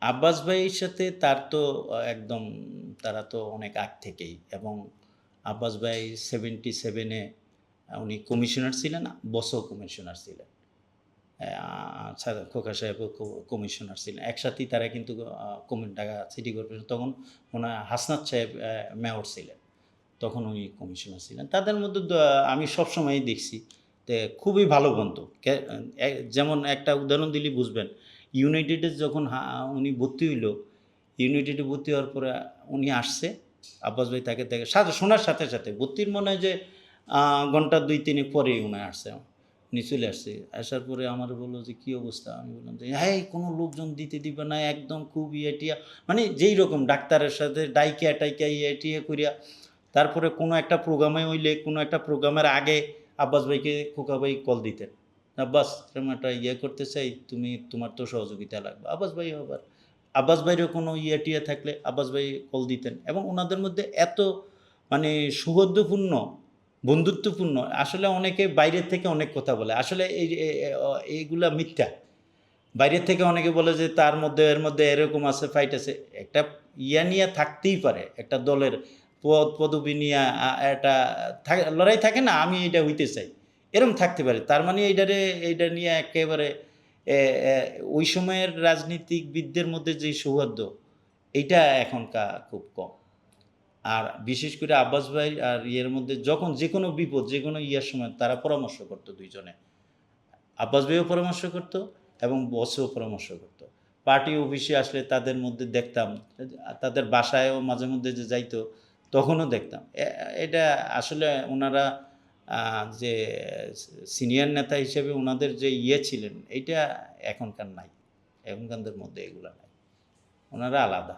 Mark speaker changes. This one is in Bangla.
Speaker 1: আব্বাস ভাইয়ের সাথে তার তো একদম তারা তো অনেক আগ থেকেই এবং আব্বাস ভাই 77 এ উনি কমিশনার ছিলেন, বসও কমিশনার ছিলেন। খোকা সাহেবও কমিশনার ছিলেন। একসাথেই তারা কিন্তু ঢাকা সিটি কর্পোরেশন তখন হাসনাত সাহেব মেয়র ছিলেন। তখন উনি কমিশনার ছিলেন। তাদের মধ্যে আমি সবসময়ই দেখছি যে খুবই ভালো বন্ধু। যেমন একটা উদাহরণ দিলেই বুঝবেন। ইউনাইটেডে যখন উনি ভর্তি হইল, ইউনাইটেডে ভর্তি হওয়ার পরে উনি আসছে। আব্বাস ভাই তাকে দেখে শোনার সাথে, সাথে ভর্তির মনে হয় যে ঘন্টা ২-৩ পরেই উনি আসছে। উনি চলে আসছে। আসার পরে আমারে বলল যে, "কি অবস্থা?" আমি বললাম যে, "এই কোনো লোকজন দিতে দিবে না। একদম খুব ইয়ে-টিয়া" মানে যেই রকম ডাক্তারের সাথে ডাইকা-টাইকা ইয়ে-টিয়ে কইরা তারপরে কোনো একটা প্রোগ্রামে হইলে, কোনো একটা প্রোগ্রামের আগে আব্বাস ভাইকে খোকা ভাই কল দিতেন। "আব্বাস এরকম একটা ইয়ে করতে চাই, তোমার তো সহযোগিতা লাগবে।" আব্বাস ভাইয়েরও কোনো ইয়ে-টিয়ে থাকলে আব্বাস ভাই কল দিতেন এবং উনাদের মধ্যে এত মানে সৌহার্দ্যপূর্ণ, বন্ধুত্বপূর্ণ আসলে অনেকে বাইরের থেকে অনেক কথা বলে। আসলে এই যে এইগুলা মিথ্যা। বাইরের থেকে অনেকে বলে যে তার মধ্যে এর মধ্যে এরকম আছে, ফাইট আছে। একটা নিয়ে থাকতেই পারে। একটা দলের পদবি নিয়া একটা লড়াই থাকে না? আমি এইটা হইতে চাই। এরকম থাকতে পারে। তার মানে এইটা নিয়ে একেবারে এ এ ওই সময়ের রাজনীতিকবিদদের মধ্যে যে সৌহার্দ্য, এইটা খুব কম। আর বিশেষ করে আব্বাস ভাই আর ইয়ের মধ্যে যখন যেকোনো বিপদ, যেকোনো ইয়ার সময় তারা পরামর্শ করত ২ জনে। আব্বাস ভাইও পরামর্শ করত এবং বসও পরামর্শ করত। পার্টি অফিসে আসলে তাদের মধ্যে দেখতাম, তাদের বাসায়ও মাঝে মধ্যে যে যাইতো, তখনও দেখতাম। এটা আসলে উনারা যে সিনিয়র নেতা হিসেবে উনাদের যে ছিলেন, এইটা এখনকার নাই। এখনকারদের মধ্যে এগুলা নাই। উনারা আলাদা।